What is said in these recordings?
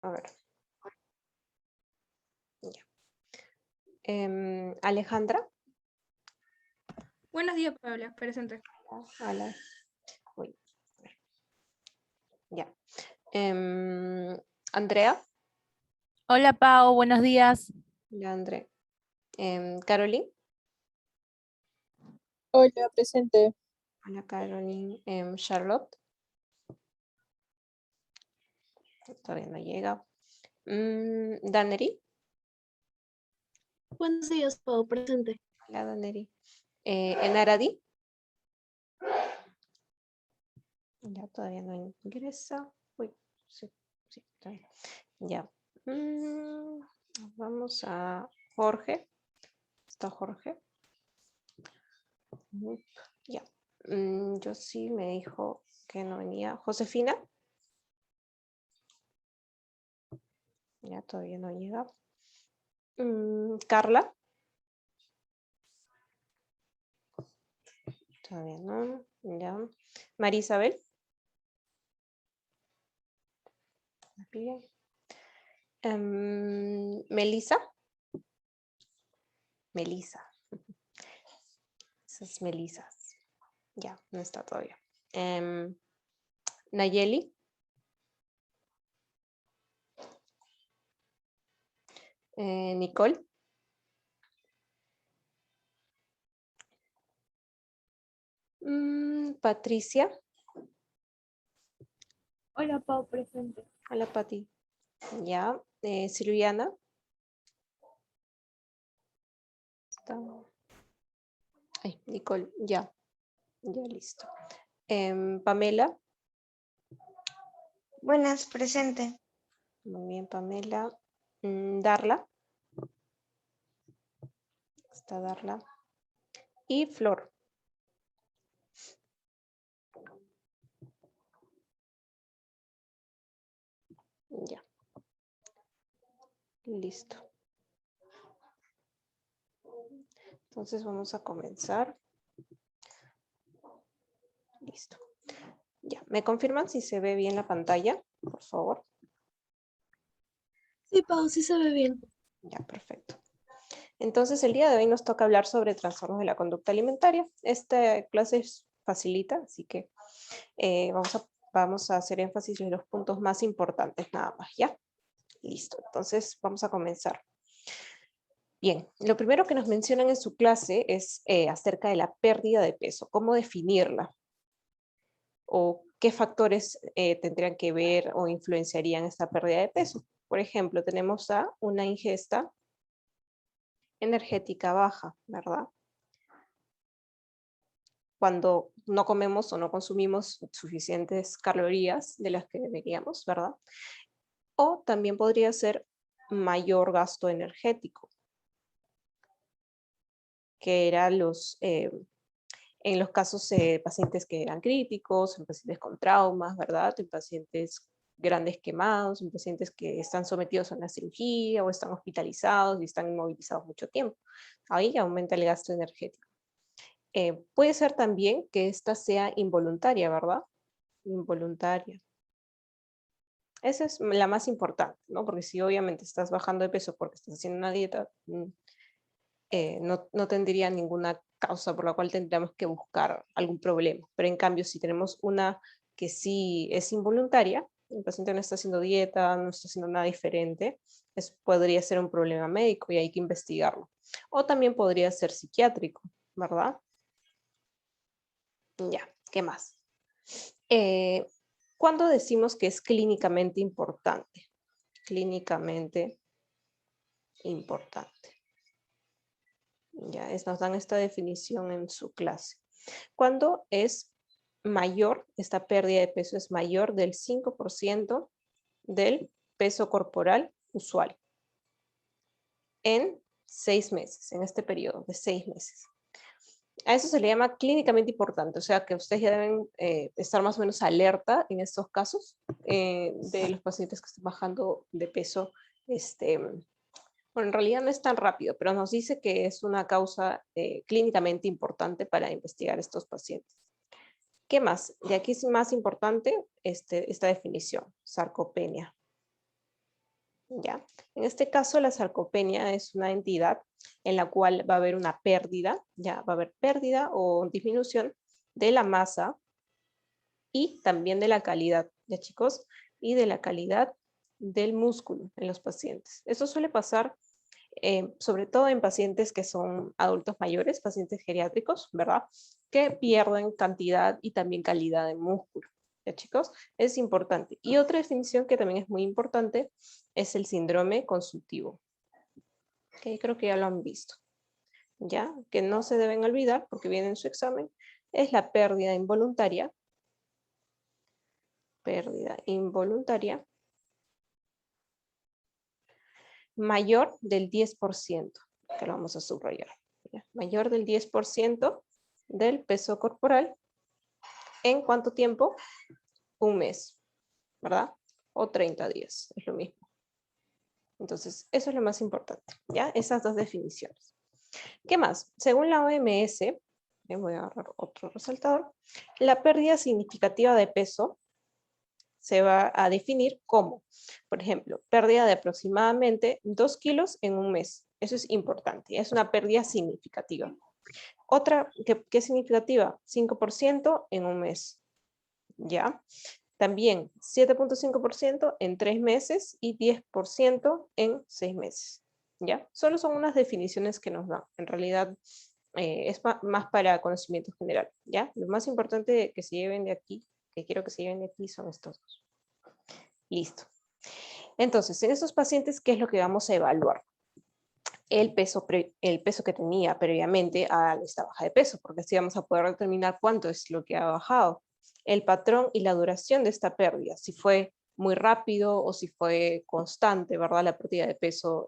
A ver. Ya. Alejandra. Buenos días, Paula. Presente. Hola. Uy, a ver. Ya. Andrea. Hola Pau, buenos días. Ya, Andrea. Caroline. Hola, presente. Hola, Caroline. Charlotte. Todavía no llega. Daneri. Buenos días, Pau, presente. Hola, Daneri. Enaradi. Ya todavía no ingresa. Uy, sí, está bien. Ya. Vamos a Jorge. ¿Está Jorge? Ya. Yo sí me dijo que no venía. Josefina. Ya todavía no llega. Carla. Todavía no. Ya. María Isabel. Bien. Melissa. Melissa. Esas Melisas. Ya, no está todavía. Nayeli. Nicole. Patricia. Hola, Pau, presente. Hola, Pati. Ya. Silviana. Está. Ay, Nicole, ya. Ya listo. Pamela. Buenas, presente. Muy bien, Pamela. Darla. Está Darla. Y Flor. Ya. Listo. Entonces vamos a comenzar. Listo. Ya. ¿Me confirman si se ve bien la pantalla? Por favor. Sí, Pau, sí se ve bien. Ya, perfecto. Entonces el día de hoy nos toca hablar sobre trastornos de la conducta alimentaria. Esta clase es facilita, así que vamos a hacer énfasis en los puntos más importantes nada más, ¿ya? Listo, entonces vamos a comenzar. Bien, lo primero que nos mencionan en su clase es acerca de la pérdida de peso, cómo definirla o qué factores tendrían que ver o influenciarían esta pérdida de peso. Por ejemplo, tenemos a una ingesta energética baja, ¿verdad? Cuando no comemos o no consumimos suficientes calorías de las que deberíamos, ¿verdad? O también podría ser mayor gasto energético, que era en los casos de pacientes que eran críticos, en pacientes con traumas, ¿verdad? En pacientes grandes quemados, en pacientes que están sometidos a una cirugía o están hospitalizados y están inmovilizados mucho tiempo. Ahí aumenta el gasto energético. Puede ser también que esta sea involuntaria, ¿verdad? Involuntaria. Esa es la más importante, ¿no? Porque si obviamente estás bajando de peso porque estás haciendo una dieta, no tendría ninguna causa por la cual tendríamos que buscar algún problema. Pero en cambio, si tenemos una que sí es involuntaria, el paciente no está haciendo dieta, no está haciendo nada diferente, podría ser un problema médico y hay que investigarlo. O también podría ser psiquiátrico, ¿verdad? Ya, ¿qué más? ¿Cuándo decimos que es clínicamente importante? Clínicamente importante. Ya nos dan esta definición en su clase. Cuando es mayor, esta pérdida de peso es mayor del 5% del peso corporal usual en 6 meses, en este periodo de 6 meses. A eso se le llama clínicamente importante, o sea que ustedes ya deben estar más o menos alerta en estos casos de los pacientes que están bajando de peso. Bueno, en realidad no es tan rápido, pero nos dice que es una causa clínicamente importante para investigar estos pacientes. ¿Qué más? De aquí es más importante esta definición, sarcopenia. ¿Ya? En este caso, la sarcopenia es una entidad en la cual va a haber una pérdida, ya va a haber pérdida o disminución de la masa y también de la calidad, ¿ya chicos? Y de la calidad del músculo en los pacientes. Eso suele pasar sobre todo en pacientes que son adultos mayores, pacientes geriátricos, ¿verdad? Que pierden cantidad y también calidad de músculo. ¿Ya chicos? Es importante. Y otra definición que también es muy importante es el síndrome consultivo. Que creo que ya lo han visto. ¿Ya? Que no se deben olvidar porque viene en su examen. Es la pérdida involuntaria. Pérdida involuntaria mayor del 10%, que lo vamos a subrayar. ¿Ya? Mayor del 10% del peso corporal. ¿En cuánto tiempo? Un mes, ¿verdad? O 30 días, es lo mismo. Entonces, eso es lo más importante, ¿ya? Esas dos definiciones. ¿Qué más? Según la OMS, voy a agarrar otro resaltador, la pérdida significativa de peso se va a definir como, por ejemplo, pérdida de aproximadamente 2 kilos en un mes. Eso es importante, es una pérdida significativa. Otra, ¿qué es significativa? 5% en un mes, ¿ya? También 7.5% en 3 meses y 10% en 6 meses, ¿ya? Solo son unas definiciones que nos dan. En realidad es más para conocimiento general, ¿ya? Lo más importante que se lleven de aquí, que quiero que se lleven de aquí, son estos dos. Listo. Entonces, en estos pacientes, ¿qué es lo que vamos a evaluar? El peso que tenía previamente a esta baja de peso, porque así vamos a poder determinar cuánto es lo que ha bajado. El patrón y la duración de esta pérdida, si fue muy rápido o si fue constante, ¿verdad? La pérdida de peso,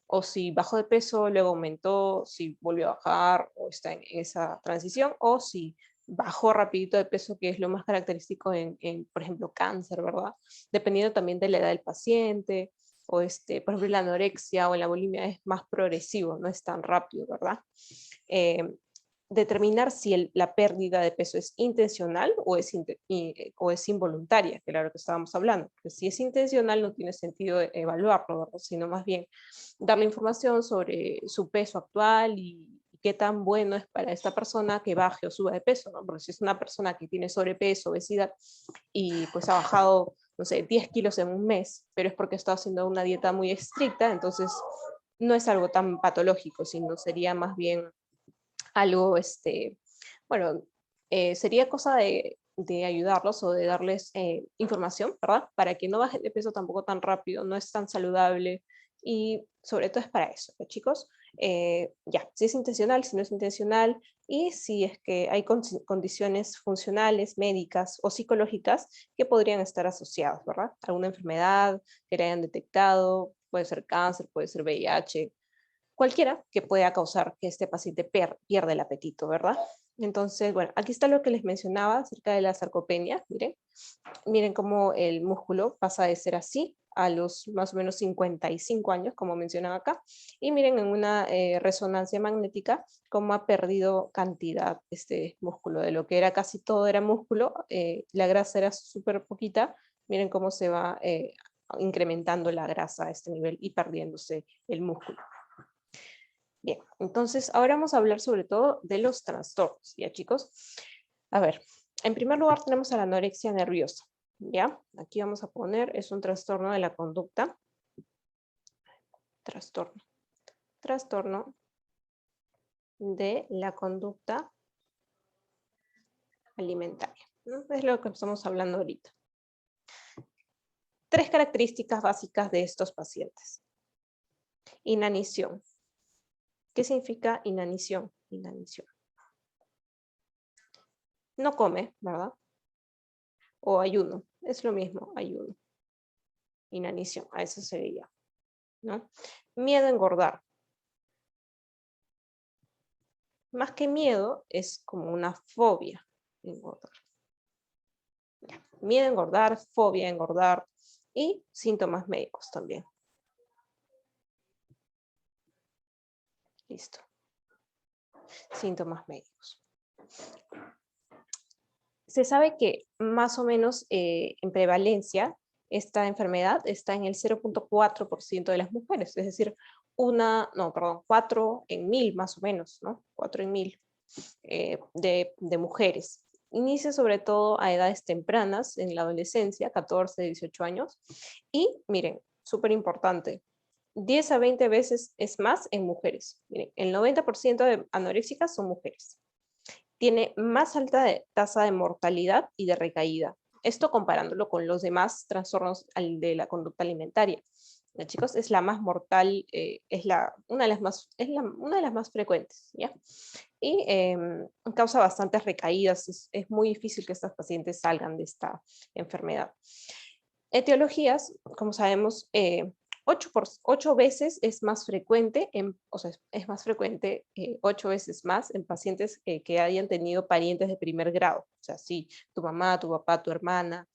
o si bajó de peso, luego aumentó, si volvió a bajar o está en esa transición, o si bajó rapidito de peso, que es lo más característico en, por ejemplo, cáncer, ¿verdad? Dependiendo también de la edad del paciente, o por ejemplo, la anorexia o la bulimia es más progresivo, no es tan rápido, ¿verdad? Determinar si la pérdida de peso es intencional o es involuntaria, que era lo que estábamos hablando. Porque si es intencional no tiene sentido evaluarlo, ¿verdad? Sino más bien darle información sobre su peso actual y qué tan bueno es para esta persona que baje o suba de peso, ¿no? Porque si es una persona que tiene sobrepeso, obesidad y pues ha bajado, no sé, 10 kilos en un mes, pero es porque está haciendo una dieta muy estricta, entonces no es algo tan patológico, sino sería más bien algo, bueno, sería cosa de ayudarlos o de darles información, ¿verdad? Para que no bajen de peso tampoco tan rápido, no es tan saludable y sobre todo es para eso, ¿no, chicos? Ya, si es intencional, si no es intencional y si es que hay condiciones funcionales, médicas o psicológicas que podrían estar asociadas, ¿verdad? Alguna enfermedad que le hayan detectado, puede ser cáncer, puede ser VIH, cualquiera que pueda causar que este paciente pierda el apetito, ¿verdad? Entonces, bueno, aquí está lo que les mencionaba acerca de la sarcopenia, miren cómo el músculo pasa de ser así a los más o menos 55 años, como mencionan acá, y miren en una resonancia magnética cómo ha perdido cantidad este músculo, de lo que era casi todo era músculo, la grasa era súper poquita, miren cómo se va incrementando la grasa a este nivel y perdiéndose el músculo. Bien, entonces ahora vamos a hablar sobre todo de los trastornos, ¿ya chicos? A ver, en primer lugar tenemos a la anorexia nerviosa, ¿ya? Aquí vamos a poner, es un trastorno de la conducta. Trastorno de la conducta alimentaria, ¿no? Es lo que estamos hablando ahorita. 3 características básicas de estos pacientes. Inanición. ¿Qué significa inanición? Inanición. No come, ¿verdad? O ayuno, es lo mismo, ayuno. Inanición, a eso sería, ¿no? Miedo a engordar. Más que miedo, es como una fobia a engordar. Miedo a engordar, fobia a engordar y síntomas médicos también. Listo. Síntomas médicos. Se sabe que más o menos en prevalencia esta enfermedad está en el 0.4% de las mujeres, es decir, 4 en 1000 más o menos, ¿no? 4 en 1000 de mujeres. Inicia sobre todo a edades tempranas, en la adolescencia, 14, 18 años, y miren, súper importante, 10 a 20 veces es más en mujeres. Miren, el 90% de anoréxicas son mujeres. Tiene más alta tasa de mortalidad y de recaída. Esto comparándolo con los demás trastornos de la conducta alimentaria. ¿Ya, chicos? Es la más mortal, una de las más frecuentes, ¿ya? Y causa bastantes recaídas. Es muy difícil que estas pacientes salgan de esta enfermedad. Etiologías, como sabemos, 8 veces es más frecuente, es más frecuente 8 veces más en pacientes que hayan tenido parientes de primer grado. O sea, si tu mamá, tu papá, tu hermana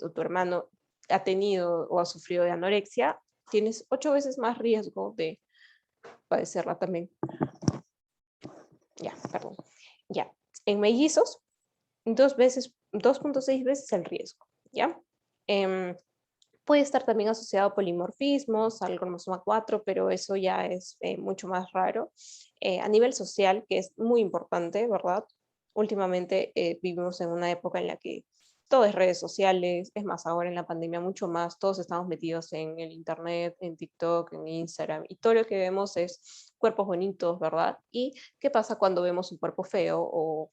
o tu hermano ha tenido o ha sufrido de anorexia, tienes 8 veces más riesgo de padecerla también. Ya, perdón. Ya. En mellizos, 2.6 veces el riesgo. ¿Ya? Puede estar también asociado a polimorfismos, al cromosoma 4, pero eso ya es mucho más raro. A nivel social, que es muy importante, ¿verdad? Últimamente vivimos en una época en la que todo es redes sociales, es más, ahora en la pandemia mucho más, todos estamos metidos en el internet, en TikTok, en Instagram, y todo lo que vemos es cuerpos bonitos, ¿verdad? ¿Y qué pasa cuando vemos un cuerpo feo o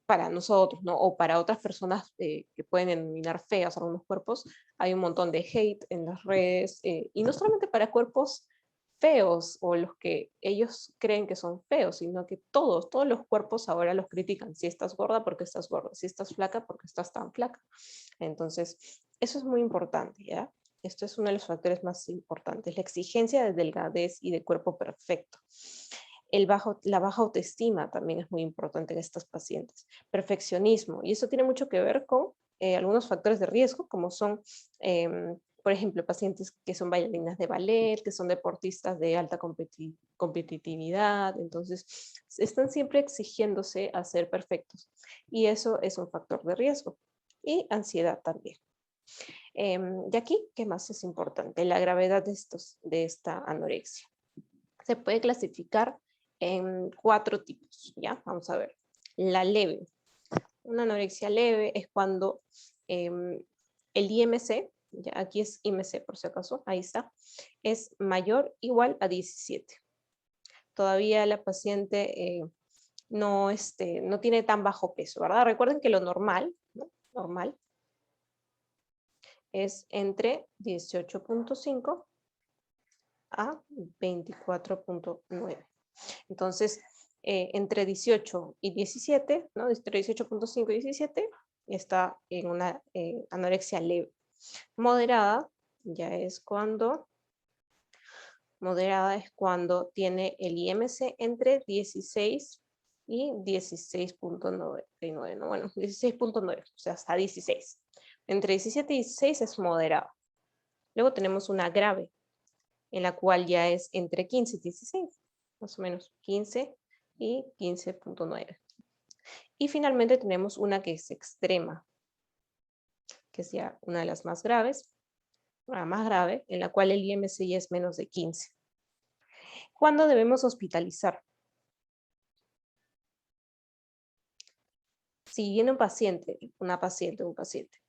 para nosotros, ¿no? O para otras personas que pueden denominar feas algunos cuerpos, hay un montón de hate en las redes, y no solamente para cuerpos feos o los que ellos creen que son feos, sino que todos los cuerpos ahora los critican. Si estás gorda, porque estás gorda. Si estás flaca, porque estás tan flaca. Entonces, eso es muy importante, ¿ya? Esto es uno de los factores más importantes, la exigencia de delgadez y de cuerpo perfecto. La baja autoestima también es muy importante en estas pacientes. Perfeccionismo, y eso tiene mucho que ver con algunos factores de riesgo, como son, por ejemplo, pacientes que son bailarinas de ballet, que son deportistas de alta competitividad, entonces están siempre exigiéndose a ser perfectos, y eso es un factor de riesgo. Y ansiedad también. De aquí, ¿qué más es importante? La gravedad de esta anorexia. Se puede clasificar en 4 tipos, ¿ya? Vamos a ver. La leve. Una anorexia leve es cuando el IMC, ya aquí es IMC por si acaso, ahí está, es mayor o igual a 17. Todavía la paciente no tiene tan bajo peso, ¿verdad? Recuerden que lo normal, ¿no? Normal es entre 18.5 a 24.9. Entonces, entre 18 y 17, ¿no? Entre 18.5 y 17, está en una anorexia leve. Moderada es cuando tiene el IMC entre 16 y 16.99, ¿no? Bueno, 16.9, o sea, hasta 16. Entre 17 y 16 es moderada. Luego tenemos una grave, en la cual ya es entre 15 y 16, más o menos 15 y 15.9. Y finalmente tenemos una que es extrema, que es ya una de las más graves, la más grave, en la cual el IMC ya es menos de 15. ¿Cuándo debemos hospitalizar? Si viene un paciente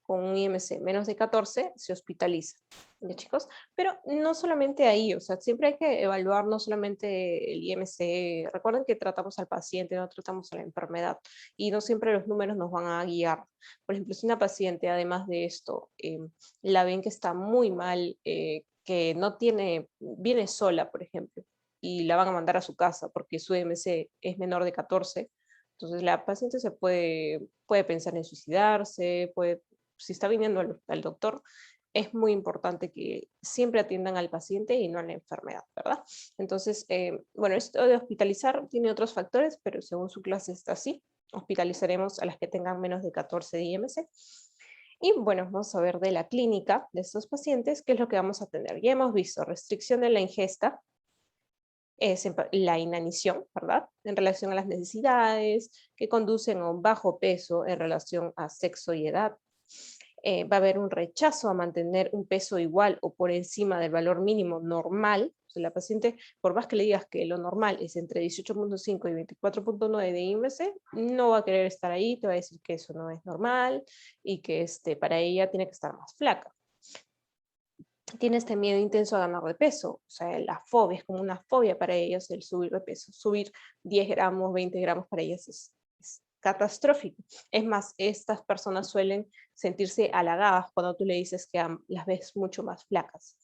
con un IMC menos de 14, se hospitaliza, ¿ya, chicos? Pero no solamente ahí, o sea, siempre hay que evaluar no solamente el IMC. Recuerden que tratamos al paciente, no tratamos a la enfermedad, y no siempre los números nos van a guiar. Por ejemplo, si una paciente, además de esto, la ven que está muy mal, que no viene sola, por ejemplo, y la van a mandar a su casa porque su IMC es menor de 14, entonces la paciente se puede pensar en suicidarse, si está viniendo al doctor, es muy importante que siempre atiendan al paciente y no a la enfermedad, ¿verdad? Entonces, bueno, esto de hospitalizar tiene otros factores, pero según su clase está así. Hospitalizaremos a las que tengan menos de 14 de IMC. Y bueno, vamos a ver de la clínica de estos pacientes, qué es lo que vamos a tener. Ya hemos visto restricción de la ingesta, es la inanición, ¿verdad? En relación a las necesidades que conducen a un bajo peso en relación a sexo y edad. Va a haber un rechazo a mantener un peso igual o por encima del valor mínimo normal. O sea, la paciente, por más que le digas que lo normal es entre 18.5 y 24.9 de IMC, no va a querer estar ahí, te va a decir que eso no es normal y que para ella tiene que estar más flaca. Tiene este miedo intenso a ganar de peso, o sea, la fobia es como una fobia para ellos el subir de peso. Subir 10 gramos, 20 gramos para ellas es catastrófico. Es más, estas personas suelen sentirse halagadas cuando tú le dices que las ves mucho más flacas.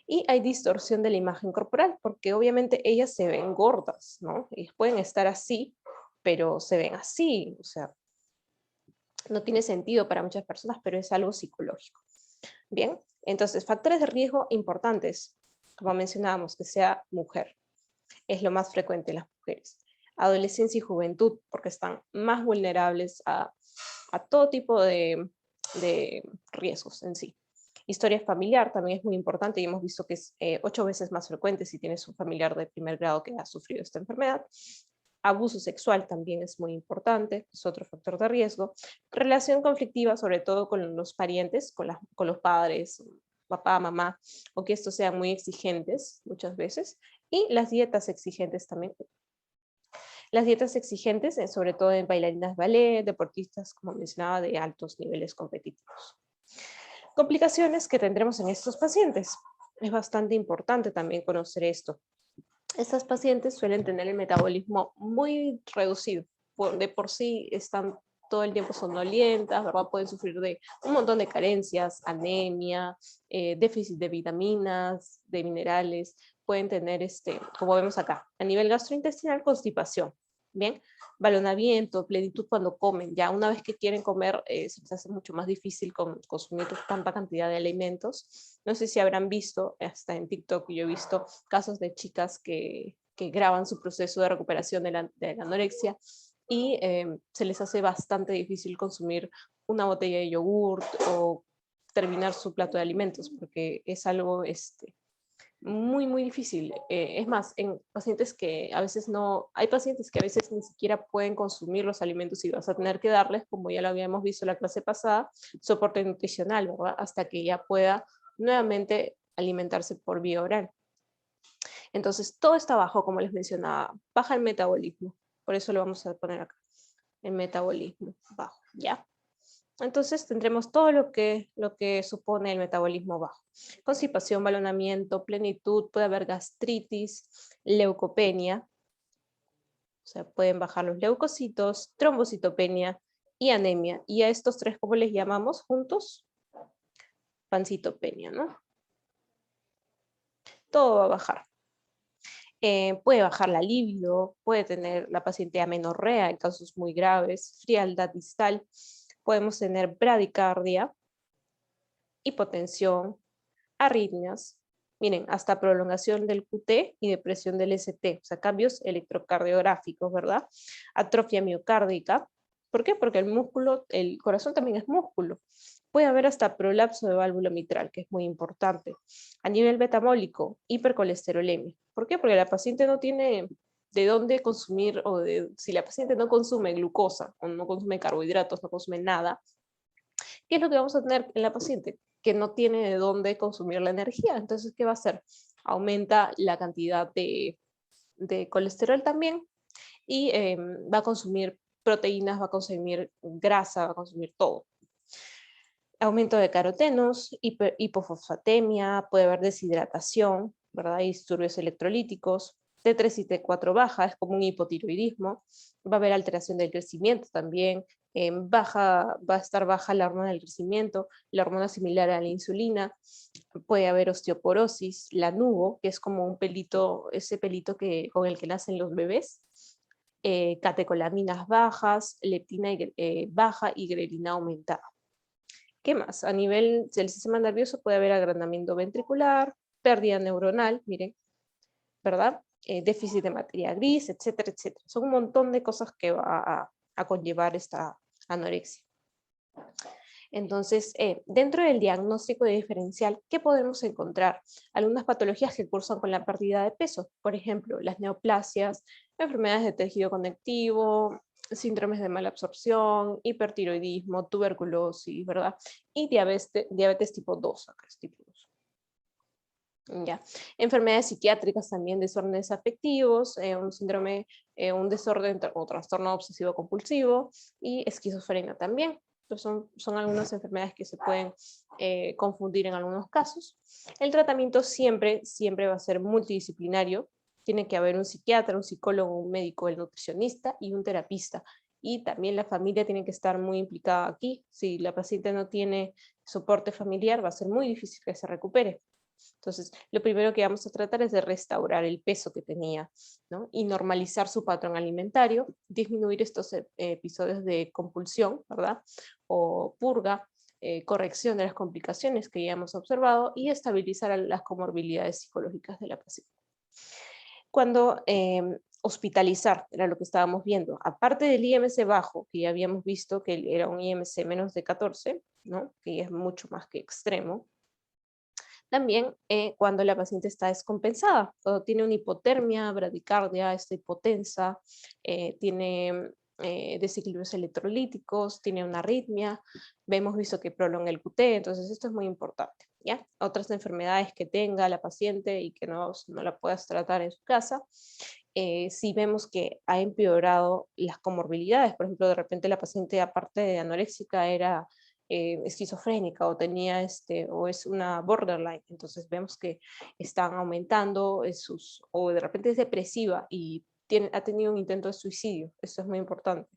Y hay distorsión de la imagen corporal, porque obviamente ellas se ven gordas, ¿no? Ellas pueden estar así, pero se ven así, o sea, no tiene sentido para muchas personas, pero es algo psicológico. Bien, entonces, factores de riesgo importantes, como mencionábamos, que sea mujer, es lo más frecuente en las mujeres. Adolescencia y juventud, porque están más vulnerables a todo tipo de riesgos en sí. Historia familiar también es muy importante y hemos visto que es 8 veces más frecuente si tienes un familiar de primer grado que ha sufrido esta enfermedad. Abuso sexual también es muy importante, es otro factor de riesgo. Relación conflictiva, sobre todo con los parientes, con los padres, papá, mamá, o que estos sean muy exigentes muchas veces. Y las dietas exigentes también. Las dietas exigentes, sobre todo en bailarinas de ballet, deportistas, como mencionaba, de altos niveles competitivos. Complicaciones que tendremos en estos pacientes. Es bastante importante también conocer esto. Estas pacientes suelen tener el metabolismo muy reducido. De por sí están todo el tiempo somnolientas, ¿verdad? Pueden sufrir de un montón de carencias, anemia, déficit de vitaminas, de minerales. Pueden tener, como vemos acá, a nivel gastrointestinal, constipación. Bien, balonamiento, plenitud cuando comen. Ya una vez que quieren comer, se les hace mucho más difícil consumir tanta cantidad de alimentos. No sé si habrán visto, hasta en TikTok yo he visto casos de chicas que graban su proceso de recuperación de la anorexia y se les hace bastante difícil consumir una botella de yogur o terminar su plato de alimentos, porque es algo muy, muy difícil. Es más, en pacientes que a veces no, hay pacientes que a veces ni siquiera pueden consumir los alimentos y vas a tener que darles, como ya lo habíamos visto en la clase pasada, soporte nutricional, ¿verdad? Hasta que ya pueda nuevamente alimentarse por vía oral. Entonces, todo está bajo, como les mencionaba, baja el metabolismo. Por eso lo vamos a poner acá, el metabolismo bajo, ¿ya? Entonces tendremos todo lo que supone el metabolismo bajo. Constipación, balonamiento, plenitud, puede haber gastritis, leucopenia, o sea, pueden bajar los leucocitos, trombocitopenia y anemia. Y a estos tres, ¿cómo les llamamos juntos? Pancitopenia, ¿no? Todo va a bajar. Puede bajar la libido, puede tener la paciente amenorrea en casos muy graves, frialdad distal, podemos tener bradicardia, hipotensión, arritmias, miren, hasta prolongación del QT y depresión del ST, o sea, cambios electrocardiográficos, ¿verdad? Atrofia miocárdica. ¿Por qué? Porque el corazón también es músculo. Puede haber hasta prolapso de válvula mitral, que es muy importante. A nivel metabólico, hipercolesterolemia. ¿Por qué? Porque la paciente no tiene de dónde consumir, si la paciente no consume glucosa, o no consume carbohidratos, no consume nada, ¿qué es lo que vamos a tener en la paciente? Que no tiene de dónde consumir la energía. Entonces, ¿qué va a hacer? Aumenta la cantidad de colesterol también y va a consumir proteínas, va a consumir grasa, va a consumir todo. Aumento de carotenos, hipofosfatemia, puede haber deshidratación, ¿verdad? Y disturbios electrolíticos. T3 y T4 baja, es como un hipotiroidismo. Va a haber alteración del crecimiento también. Va a estar baja la hormona del crecimiento, la hormona similar a la insulina. Puede haber osteoporosis, lanugo, que es como un pelito, ese pelito con el que nacen los bebés. Catecolaminas bajas, leptina baja y grelina aumentada. ¿Qué más? A nivel del sistema nervioso puede haber agrandamiento ventricular, pérdida neuronal, miren, ¿verdad? Déficit de materia gris, etcétera, etcétera. Son un montón de cosas que va a conllevar esta anorexia. Entonces, dentro del diagnóstico de diferencial, ¿qué podemos encontrar? Algunas patologías que cursan con la pérdida de peso, por ejemplo, las neoplasias, enfermedades de tejido conectivo, síndromes de mala absorción, hipertiroidismo, tuberculosis, ¿verdad? Y diabetes tipo 2, acá es tipo 2. Ya. Enfermedades psiquiátricas también, desórdenes afectivos, un síndrome, un desorden o trastorno obsesivo compulsivo y esquizofrenia también. Entonces son algunas enfermedades que se pueden confundir en algunos casos. El tratamiento siempre va a ser multidisciplinario. Tiene que haber un psiquiatra, un psicólogo, un médico, el nutricionista y un terapista. Y también la familia tiene que estar muy implicada aquí. Si la paciente no tiene soporte familiar, va a ser muy difícil que se recupere. Entonces, lo primero que vamos a tratar es de restaurar el peso que tenía, ¿no? Y normalizar su patrón alimentario, disminuir estos episodios de compulsión, ¿verdad? O purga, corrección de las complicaciones que ya hemos observado y estabilizar las comorbilidades psicológicas de la paciente. Cuando hospitalizar, era lo que estábamos viendo, aparte del IMC bajo, que ya habíamos visto que era un IMC menos de 14, ¿no? Que ya es mucho más que extremo. También cuando la paciente está descompensada, cuando tiene una hipotermia, bradicardia, está hipotensa, tiene desequilibrios electrolíticos, tiene una arritmia, hemos visto que prolonga el QT, entonces esto es muy importante. ¿Ya? Otras enfermedades que tenga la paciente y que no la puedas tratar en su casa, si vemos que ha empeorado las comorbilidades, por ejemplo, de repente la paciente aparte de anoréxica era esquizofrénica o tenía o es una borderline, entonces vemos que están aumentando o de repente es depresiva y ha tenido un intento de suicidio. Esto es muy importante.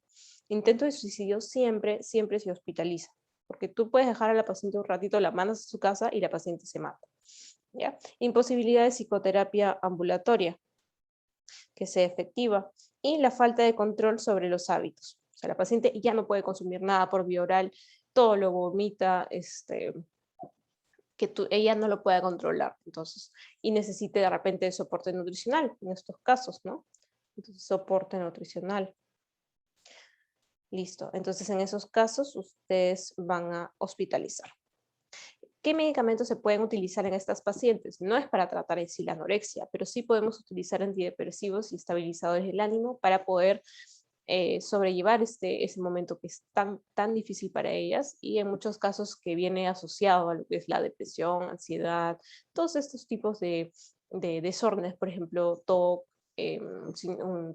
Intento de suicidio siempre se hospitaliza, porque tú puedes dejar a la paciente un ratito, la mandas a su casa y la paciente se mata. ¿Ya? Imposibilidad de psicoterapia ambulatoria que sea efectiva y la falta de control sobre los hábitos. O sea, la paciente ya no puede consumir nada por vía oral, todo lo vomita, ella no lo pueda controlar, entonces, y necesite de repente soporte nutricional en estos casos, ¿no? Entonces, soporte nutricional. Listo, entonces en esos casos ustedes van a hospitalizar. ¿Qué medicamentos se pueden utilizar en estas pacientes? No es para tratar en sí la anorexia, pero sí podemos utilizar antidepresivos y estabilizadores del ánimo para poder sobrellevar ese momento que es tan difícil para ellas y en muchos casos que viene asociado a lo que es la depresión, ansiedad, todos estos tipos de desórdenes, por ejemplo, TOC,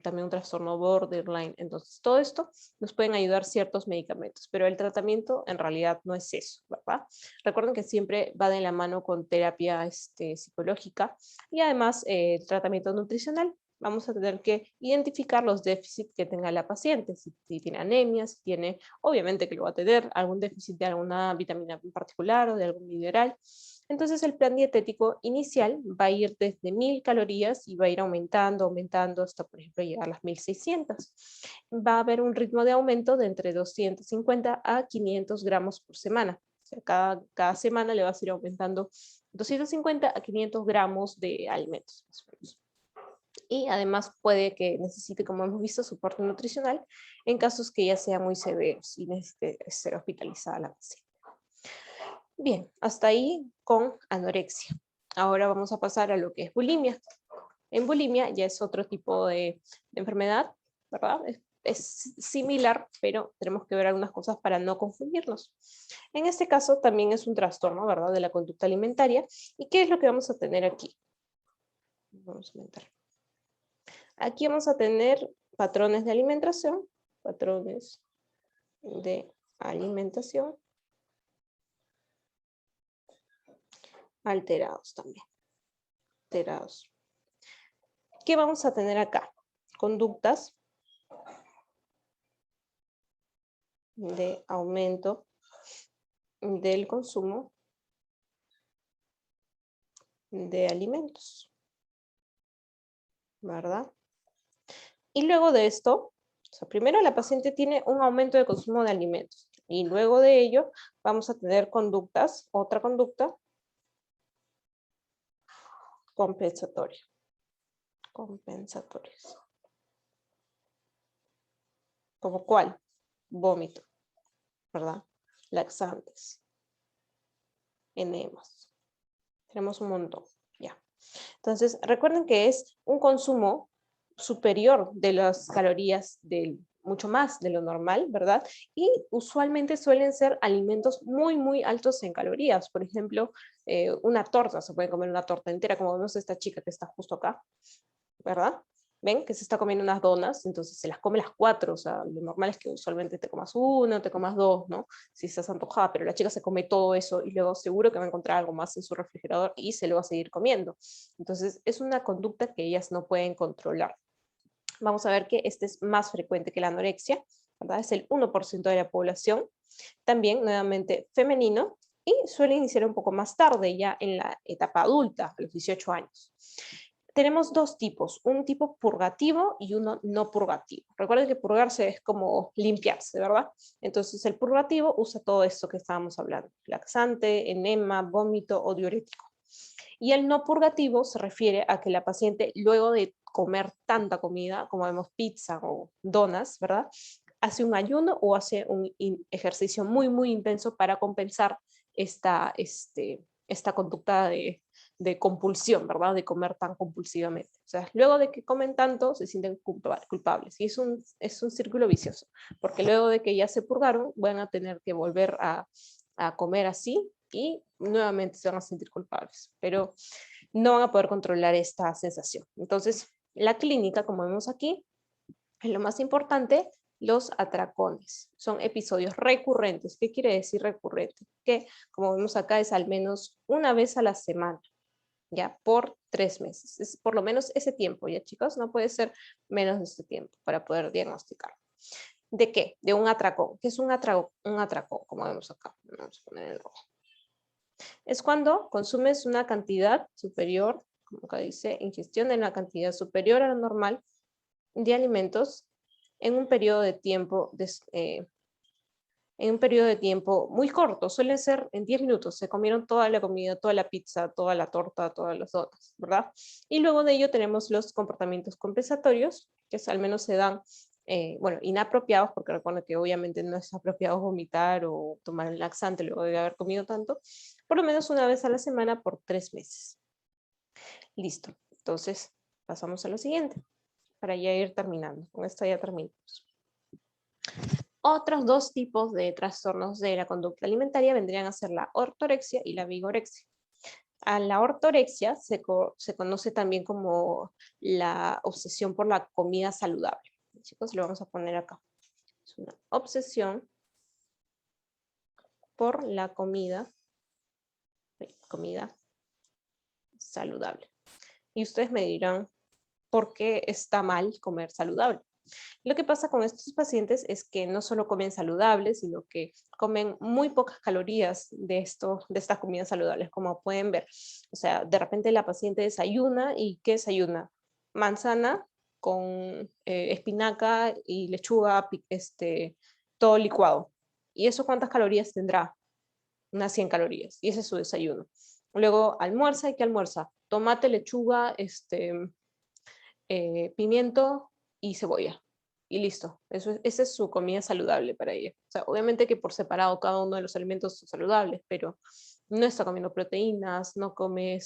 también un trastorno borderline. Entonces, todo esto nos pueden ayudar ciertos medicamentos, pero el tratamiento en realidad no es eso, ¿verdad? Recuerden que siempre va de la mano con terapia psicológica y además el tratamiento nutricional. Vamos a tener que identificar los déficits que tenga la paciente, si tiene anemia, si tiene, obviamente que lo va a tener, algún déficit de alguna vitamina en particular o de algún mineral. Entonces el plan dietético inicial va a ir desde 1000 calorías y va a ir aumentando hasta, por ejemplo, llegar a las 1600. Va a haber un ritmo de aumento de entre 250 a 500 gramos por semana. O sea, cada semana le va a ir aumentando 250 a 500 gramos de alimentos. Y además puede que necesite, como hemos visto, soporte nutricional en casos que ya sean muy severos y necesite ser hospitalizada la paciente. Bien, hasta ahí con anorexia. Ahora vamos a pasar a lo que es bulimia. En bulimia ya es otro tipo de enfermedad, ¿verdad? Es similar, pero tenemos que ver algunas cosas para no confundirnos. En este caso también es un trastorno, ¿verdad? De la conducta alimentaria. ¿Y qué es lo que vamos a tener aquí? Vamos a aumentar. Aquí vamos a tener patrones de alimentación alterados también. Alterados. ¿Qué vamos a tener acá? Conductas de aumento del consumo de alimentos, ¿verdad? Y luego de esto, o sea, primero la paciente tiene un aumento de consumo de alimentos y luego de ello vamos a tener conductas, otra conducta compensatoria. Compensatorias. ¿Como cuál? Vómito, ¿verdad? Laxantes, enemas. Tenemos un montón, ya. Entonces, recuerden que es un consumo superior de las calorías del mucho más de lo normal, ¿verdad? Y usualmente suelen ser alimentos muy, muy altos en calorías. Por ejemplo, una torta, se puede comer una torta entera, como vemos esta chica que está justo acá, ¿verdad? ¿Ven? Que se está comiendo unas donas, entonces se las come las 4, o sea, lo normal es que usualmente te comas una, te comas 2, ¿no? Si estás antojada, pero la chica se come todo eso y luego seguro que va a encontrar algo más en su refrigerador y se lo va a seguir comiendo. Entonces es una conducta que ellas no pueden controlar. Vamos a ver que este es más frecuente que la anorexia, ¿verdad? Es el 1% de la población, también nuevamente femenino, y suele iniciar un poco más tarde, ya en la etapa adulta, a los 18 años. Tenemos dos tipos, un tipo purgativo y uno no purgativo. Recuerden que purgarse es como limpiarse, ¿verdad? Entonces el purgativo usa todo esto que estábamos hablando, laxante, enema, vómito o diurético. Y el no purgativo se refiere a que la paciente, luego de comer tanta comida, como vemos pizza o donas, ¿verdad? Hace un ayuno o hace un ejercicio muy, muy intenso para compensar esta conducta de compulsión, ¿verdad? De comer tan compulsivamente. O sea, luego de que comen tanto, se sienten culpables. Y es un círculo vicioso, porque luego de que ya se purgaron, van a tener que volver a comer así y nuevamente se van a sentir culpables, pero no van a poder controlar esta sensación. Entonces, la clínica, como vemos aquí, es lo más importante, los atracones. Son episodios recurrentes. ¿Qué quiere decir recurrente? Que, como vemos acá, es al menos una vez a la semana, ya, por 3 meses. Es por lo menos ese tiempo, ya chicos, no puede ser menos de este tiempo para poder diagnosticar. ¿De qué? De un atracón. ¿Qué es un atracón? Un atracón, como vemos acá. Vamos a poner en rojo. Es cuando consumes una cantidad superior, como acá dice, ingestión de una cantidad superior a lo normal de alimentos en un periodo de tiempo muy corto, suele ser en 10 minutos, se comieron toda la comida, toda la pizza, toda la torta, todas las donas, ¿verdad? Y luego de ello tenemos los comportamientos compensatorios, que al menos se dan, bueno, inapropiados, porque recuerden que obviamente no es apropiado vomitar o tomar el laxante luego de haber comido tanto, por lo menos una vez a la semana por 3 meses. Listo, entonces pasamos a lo siguiente, para ya ir terminando, con esto ya terminamos. Otros dos tipos de trastornos de la conducta alimentaria vendrían a ser la ortorexia y la vigorexia. A la ortorexia se conoce también como la obsesión por la comida saludable. Chicos, lo vamos a poner acá. Es una obsesión por la comida saludable. Y ustedes me dirán, ¿por qué está mal comer saludable? Lo que pasa con estos pacientes es que no solo comen saludables, sino que comen muy pocas calorías de estas comidas saludables, como pueden ver. O sea, de repente la paciente desayuna, ¿y qué desayuna? Manzana con espinaca y lechuga, todo licuado. ¿Y eso cuántas calorías tendrá? Unas 100 calorías. Y ese es su desayuno. Luego almuerza, ¿y qué almuerza? Tomate, lechuga, pimiento y cebolla. Y listo. Esa es su comida saludable para ella. O sea, obviamente que por separado cada uno de los alimentos son saludables, pero no está comiendo proteínas, no come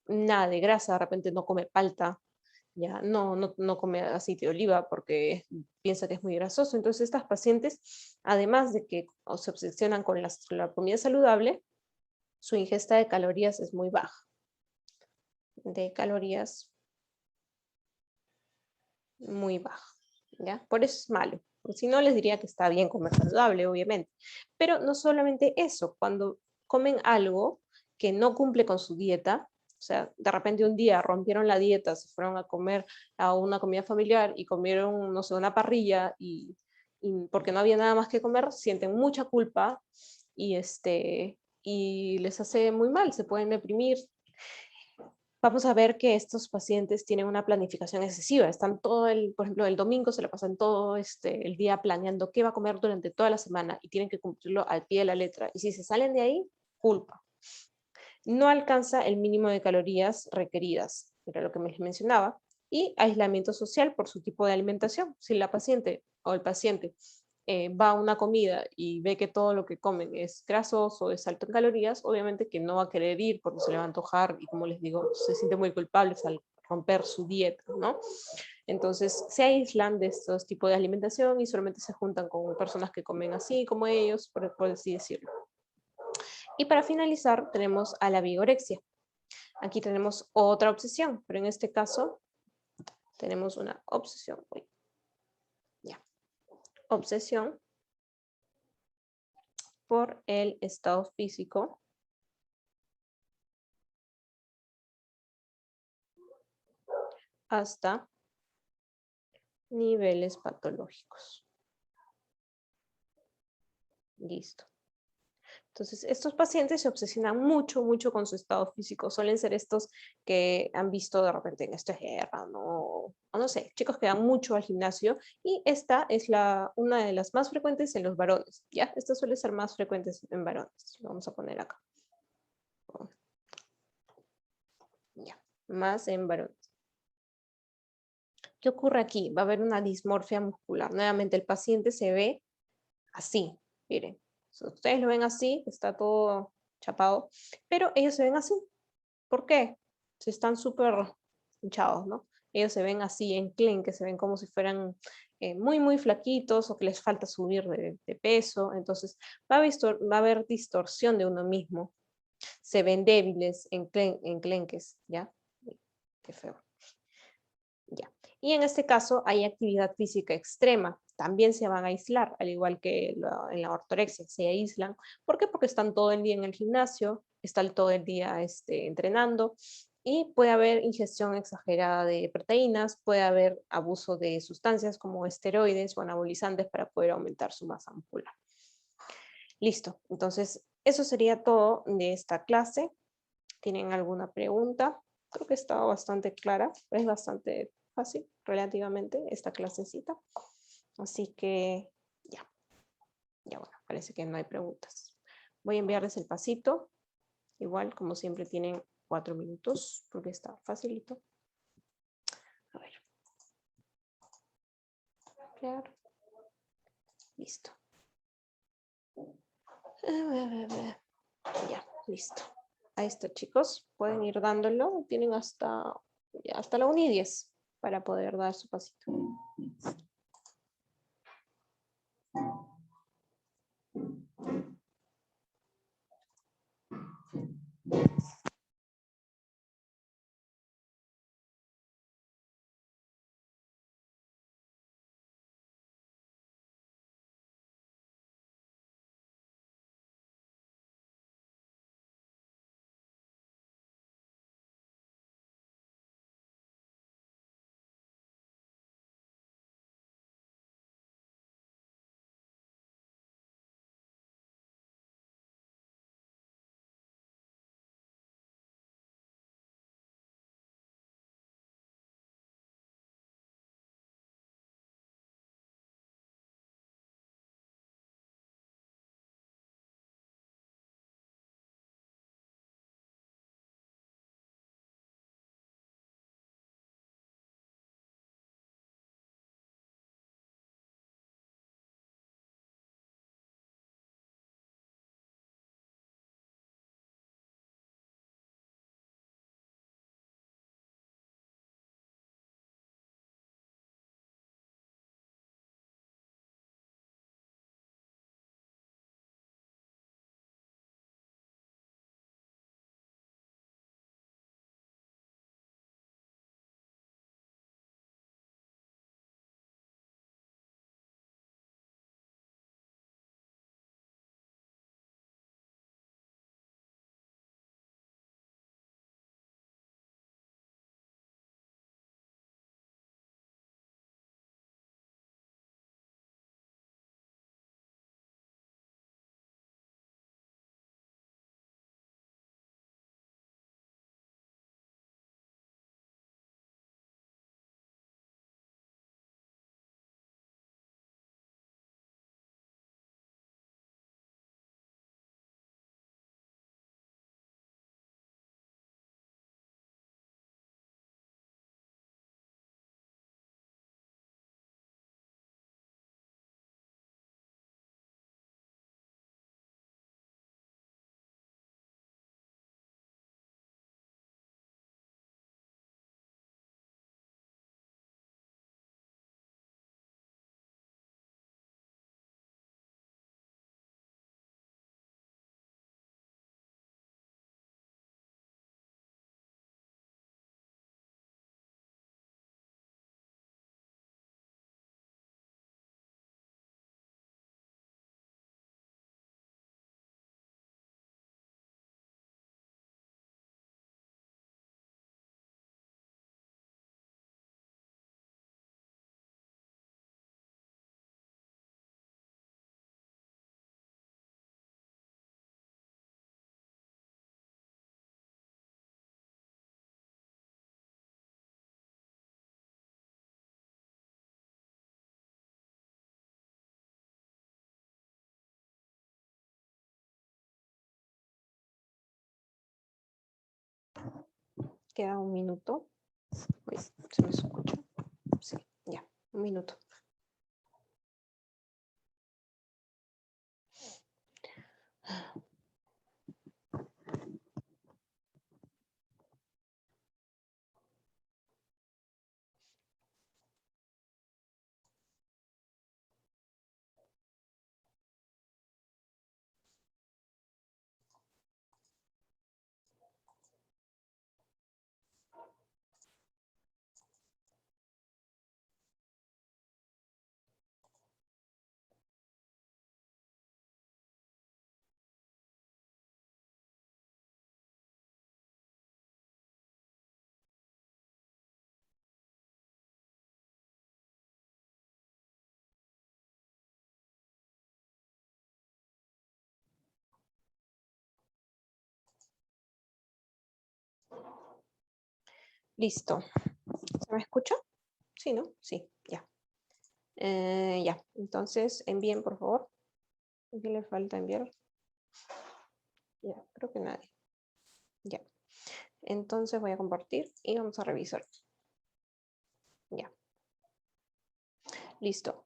nada de grasa, de repente no come palta, ya no come aceite de oliva porque piensa que es muy grasoso. Entonces estas pacientes, además de que se obsesionan con la comida saludable, su ingesta de calorías es muy baja. De calorías muy baja, ¿ya? Por eso es malo. Si no, les diría que está bien comer saludable, obviamente. Pero no solamente eso, cuando comen algo que no cumple con su dieta, o sea, de repente un día rompieron la dieta, se fueron a comer a una comida familiar y comieron, no sé, una parrilla y porque no había nada más que comer, sienten mucha culpa y, y les hace muy mal, se pueden deprimir. Vamos a ver que estos pacientes tienen una planificación excesiva. Están por ejemplo, el domingo se la pasan todo el día planeando qué va a comer durante toda la semana y tienen que cumplirlo al pie de la letra. Y si se salen de ahí, culpa. No alcanza el mínimo de calorías requeridas, era lo que me mencionaba. Y aislamiento social por su tipo de alimentación. Si la paciente o el paciente va a una comida y ve que todo lo que comen es grasoso, es alto en calorías, obviamente que no va a querer ir porque se le va a antojar y, como les digo, se siente muy culpable al romper su dieta, ¿no? Entonces se aíslan de estos tipos de alimentación y solamente se juntan con personas que comen así como ellos, por así decirlo. Y para finalizar tenemos a la vigorexia. Aquí tenemos otra obsesión, pero en este caso tenemos una obsesión. Uy. Ya. Obsesión por el estado físico hasta niveles patológicos. Listo. Entonces, estos pacientes se obsesionan mucho, mucho con su estado físico. Suelen ser estos que han visto de repente en Esto es Guerra, ¿no? O no sé, chicos que van mucho al gimnasio. Y esta es una de las más frecuentes en los varones, ¿ya? Esta suele ser más frecuente en varones. Lo vamos a poner acá. Ya, más en varones. ¿Qué ocurre aquí? Va a haber una dismorfia muscular. Nuevamente, el paciente se ve así, miren. Si ustedes lo ven así, está todo chapado, pero ellos se ven así. ¿Por qué? Si están súper hinchados, ¿no? Ellos se ven así, enclenques, se ven como si fueran muy, muy flaquitos o que les falta subir de peso. Entonces, va a haber distorsión de uno mismo. Se ven débiles, enclenques, ¿ya? Qué feo. Ya. Y en este caso hay actividad física extrema. También se van a aislar, al igual que en la ortorexia, se aíslan. ¿Por qué? Porque están todo el día en el gimnasio, están todo el día entrenando y puede haber ingestión exagerada de proteínas, puede haber abuso de sustancias como esteroides o anabolizantes para poder aumentar su masa muscular. Listo, entonces eso sería todo de esta clase. ¿Tienen alguna pregunta? Creo que está bastante clara, es bastante fácil relativamente esta clasecita. Así que ya bueno, parece que no hay preguntas. Voy a enviarles el pasito. Igual, como siempre, tienen 4 minutos porque está facilito. A ver. Crear. Listo. Ya, listo. Ahí está, chicos. Pueden ir dándolo. Tienen hasta la 1:10 para poder dar su pasito. Queda un minuto. Uy, ¿se me escucha? Sí, ya, un minuto. Listo. ¿Se me escucha? Sí, ¿no? Sí, ya. Ya, entonces envíen, por favor. ¿A quién le falta enviar? Ya, creo que nadie. Ya. Entonces voy a compartir y vamos a revisar. Ya. Listo.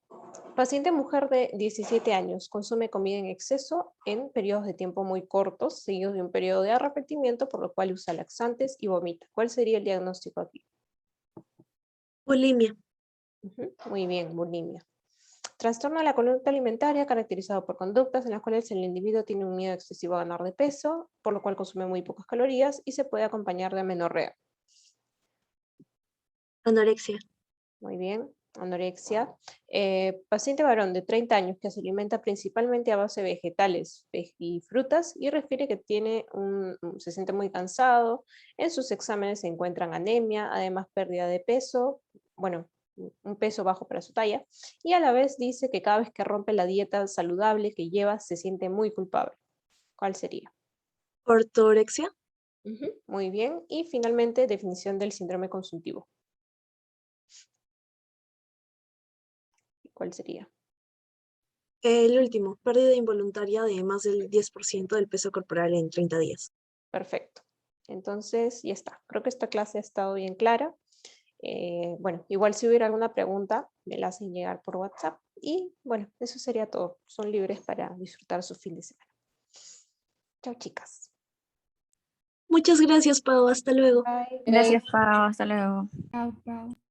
Paciente mujer de 17 años consume comida en exceso en periodos de tiempo muy cortos, seguidos de un periodo de arrepentimiento, por lo cual usa laxantes y vomita. ¿Cuál sería el diagnóstico aquí? Bulimia. Muy bien, bulimia. Trastorno de la conducta alimentaria caracterizado por conductas en las cuales el individuo tiene un miedo excesivo a ganar de peso, por lo cual consume muy pocas calorías y se puede acompañar de amenorrea. Anorexia. Muy bien, anorexia. Paciente varón de 30 años que se alimenta principalmente a base de vegetales y frutas y refiere que se siente muy cansado. En sus exámenes se encuentran anemia, además pérdida de peso, bueno, un peso bajo para su talla, y a la vez dice que cada vez que rompe la dieta saludable que lleva se siente muy culpable. ¿Cuál sería? Ortorexia. Muy bien. Y finalmente, definición del síndrome consultivo. ¿Cuál sería? El último, pérdida involuntaria de más del 10% del peso corporal en 30 días. Perfecto. Entonces, ya está. Creo que esta clase ha estado bien clara. Bueno, igual si hubiera alguna pregunta, me la hacen llegar por WhatsApp. Y bueno, eso sería todo. Son libres para disfrutar su fin de semana. Chao, chicas. Muchas gracias, Pau. Hasta luego. Bye. Gracias, Pau. Hasta luego. Chao, chao.